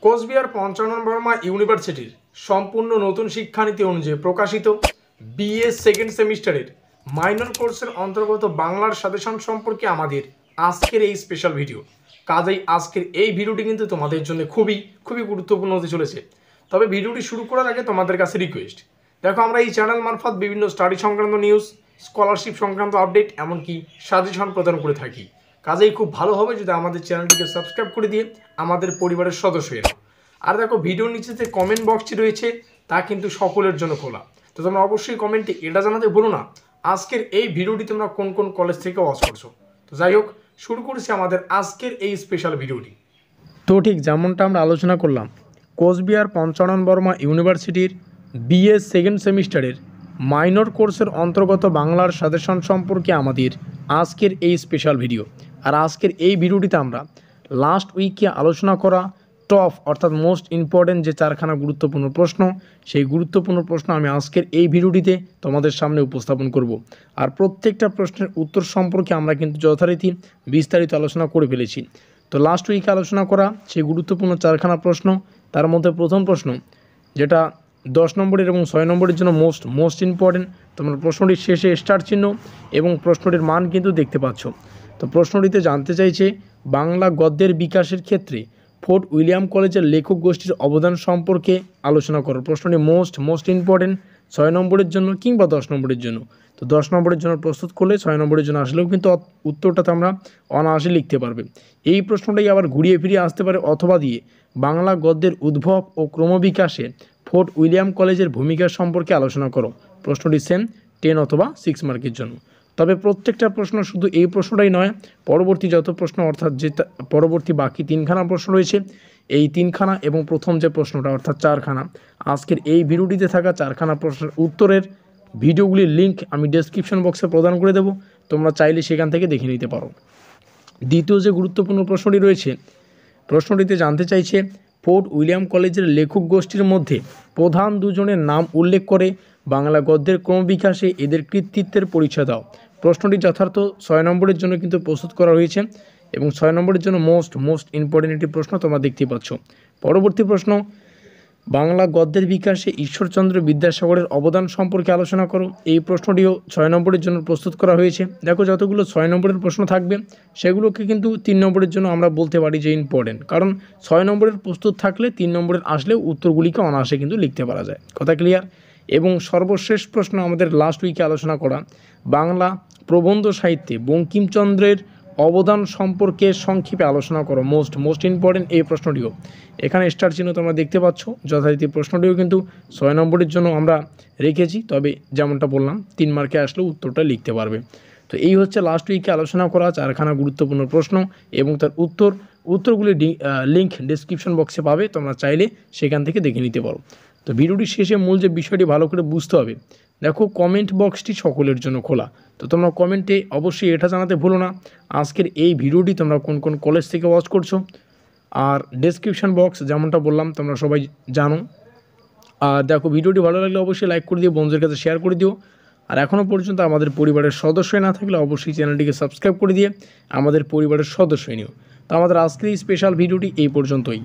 কোচবিহার পঞ্চানন বর্মা ইউনিভার্সিটির সম্পূর্ণ নতুন শিক্ষানীতি অনুযায়ী প্রকাশিত বিএ সেকেন্ড সেমিস্টারের মাইনর কোর্সের অন্তর্গত বাংলার সাজেশন সম্পর্কে আমাদের আজকের এই স্পেশাল ভিডিও। কাজেই আজকের এই ভিডিওটি কিন্তু তোমাদের জন্য খুবই গুরুত্বপূর্ণ হতে চলেছে। তবে ভিডিওটি শুরু করার আগে তোমাদের কাছে রিকোয়েস্ট, দেখো আমরা এই চ্যানেল মারফত বিভিন্ন স্টাডি সংক্রান্ত নিউজ, স্কলারশিপ সংক্রান্ত আপডেট, এমনকি সাজেশন প্রদান করে থাকি। কাজেই খুব ভালো হবে যদি আমাদের চ্যানেলটিকে সাবস্ক্রাইব করে দিয়ে আমাদের পরিবারের সদস্য এরা। আর দেখো ভিডিওর নিচে যে কমেন্ট বক্সটি রয়েছে তা কিন্তু সকলের জন্য খোলা, তো তোমরা অবশ্যই কমেন্টে এটা জানাতে ভুলো না আজকের এই ভিডিওটি তোমরা কোন কোন কলেজ থেকে ওয়াচ করছো। তো যাই হোক, শুরু করেছি আমাদের আজকের এই স্পেশাল ভিডিওটি। তো ঠিক যেমনটা আমরা আলোচনা করলাম, কোচবিহার পঞ্চানন বর্মা ইউনিভার্সিটির বিএ সেকেন্ড সেমিস্টারের মাইনর কোর্সের অন্তর্গত বাংলার সাজেশন সম্পর্কে আমাদের আজকের এই স্পেশাল ভিডিও। আর আজকের এই ভিডিওটিতে আমরা লাস্ট উইকে আলোচনা করা টপ অর্থাৎ মোস্ট ইম্পর্টেন্ট যে চারখানা গুরুত্বপূর্ণ প্রশ্ন, সেই গুরুত্বপূর্ণ প্রশ্ন আমি আজকের এই ভিডিওটিতে তোমাদের সামনে উপস্থাপন করব। আর প্রত্যেকটা প্রশ্নের উত্তর সম্পর্কে আমরা কিন্তু যথারীতি বিস্তারিত আলোচনা করে ফেলেছি। তো লাস্ট উইকে আলোচনা করা সেই গুরুত্বপূর্ণ চারখানা প্রশ্ন, তার মধ্যে প্রথম প্রশ্ন যেটা 10 নম্বরের এবং 6 নম্বরের জন্য মোস্ট ইম্পর্টেন্ট, তোমরা প্রশ্নটির শেষে স্টার চিহ্ন এবং প্রশ্নটির মান কিন্তু দেখতে পাচ্ছ। তো প্রশ্নটিতে জানতে চাইছে বাংলা গদ্যের বিকাশের ক্ষেত্রে ফোর্ট উইলিয়াম কলেজের লেখক গোষ্ঠীর অবদান সম্পর্কে আলোচনা করো। প্রশ্নটি মোস্ট ইম্পর্টেন্ট 6 নম্বরের জন্য কিংবা 10 নম্বরের জন্য। তো 10 নম্বরের জন্য প্রস্তুত করলে 6 নম্বরের জন্য আসলেও কিন্তু উত্তরটা তোমরা অনায়াসে লিখতে পারবে। এই প্রশ্নটাই আবার ঘুরিয়ে ফিরিয়ে আসতে পারে অথবা দিয়ে বাংলা গদ্যের উদ্ভব ও ক্রমবিকাশে ফোর্ট উইলিয়াম কলেজের ভূমিকা সম্পর্কে আলোচনা করো। প্রশ্নটি সেম 10 অথবা 6 মার্কের জন্য। তবে প্রত্যেকটা প্রশ্ন শুধু এই প্রশ্নটাই নয়, পরবর্তী যত প্রশ্ন অর্থাৎ যে পরবর্তী বাকি 3খানা প্রশ্ন রয়েছে, এই 3খানা এবং প্রথম যে প্রশ্নটা অর্থাৎ 4খানা, আজকের এই ভিডিওটিতে থাকা 4খানা প্রশ্নের উত্তরের ভিডিওগুলির লিঙ্ক আমি ডেসক্রিপশন বক্সে প্রদান করে দেব, তোমরা চাইলে সেখান থেকে দেখে নিতে পারো। দ্বিতীয় যে গুরুত্বপূর্ণ প্রশ্নটি রয়েছে, প্রশ্নটিতে জানতে চাইছে ফোর্ট উইলিয়াম কলেজের লেখক গোষ্ঠীর মধ্যে প্রধান দুজনের নাম উল্লেখ করে বাংলা গদ্যের ক্রমবিকাশে এদের কৃতিত্বের পরিচয় দাও। প্রশ্নটি যথার্থ 6 নম্বরের জন্য কিন্তু প্রস্তুত করা হয়েছে এবং 6 নম্বরের জন্য মোস্ট ইম্পর্টেন্ট একটি প্রশ্ন তোমরা দেখতে পাচ্ছ। পরবর্তী প্রশ্ন, বাংলা গদ্যের বিকাশে ঈশ্বরচন্দ্র বিদ্যাসাগরের অবদান সম্পর্কে আলোচনা করো। এই প্রশ্নটিও 6 নম্বরের জন্য প্রস্তুত করা হয়েছে। দেখো যতগুলো 6 নম্বরের প্রশ্ন থাকবে সেগুলোকে কিন্তু 3 নম্বরের জন্য আমরা বলতে পারি যে ইম্পর্টেন্ট, কারণ 6 নম্বরের প্রস্তুত থাকলে 3 নম্বরের আসলেও উত্তরগুলিকে অনায়াসে কিন্তু লিখতে পারা যায়। কথা ক্লিয়ার? এবং সর্বশেষ প্রশ্ন আমাদের লাস্ট উইকে আলোচনা করা বাংলা প্রবন্ধ সাহিত্যে বঙ্কিমচন্দ্রের অবদান সম্পর্কে সংক্ষেপে আলোচনা করো। মোস্ট ইম্পর্টেন্ট এই প্রশ্নটিও। এখানে স্টার চিহ্ন তোমরা দেখতে পাচ্ছ, যথারীতি প্রশ্নটিও কিন্তু 6 নম্বরের জন্য আমরা রেখেছি, তবে যেমনটা বললাম 3 মার্কে আসলেও উত্তরটা লিখতে পারবে। তো এই হচ্ছে লাস্ট উইকে আলোচনা করা 4খানা গুরুত্বপূর্ণ প্রশ্ন এবং তার উত্তরগুলি লিঙ্ক ডেসক্রিপশন বক্সে পাবে, তোমরা চাইলে সেখান থেকে দেখে নিতে পারো। তো ভিডিওটির শেষে মূল যে বিষয়টি ভালো করে বুঝতে হবে, দেখো কমেন্ট বক্সটি সকলের জন্য খোলা, তো তোমরা কমেন্টে অবশ্যই এটা জানাতে ভুলো না আজকের এই ভিডিওটি তোমরা কোন কোন কলেজ থেকে ওয়াচ করছো। আর ডেসক্রিপশন বক্স যেমনটা বললাম তোমরা সবাই জানো। আর দেখো ভিডিওটি ভালো লাগলে অবশ্যই লাইক করে দিও, বন্ধুদের কাছে শেয়ার করে দিও। আর এখনও পর্যন্ত আমাদের পরিবারের সদস্য না থাকলে অবশ্যই চ্যানেলটিকে সাবস্ক্রাইব করে দিয়ে আমাদের পরিবারের সদস্য নিও। তো আমাদের আজকের এই স্পেশাল ভিডিওটি এই পর্যন্তই।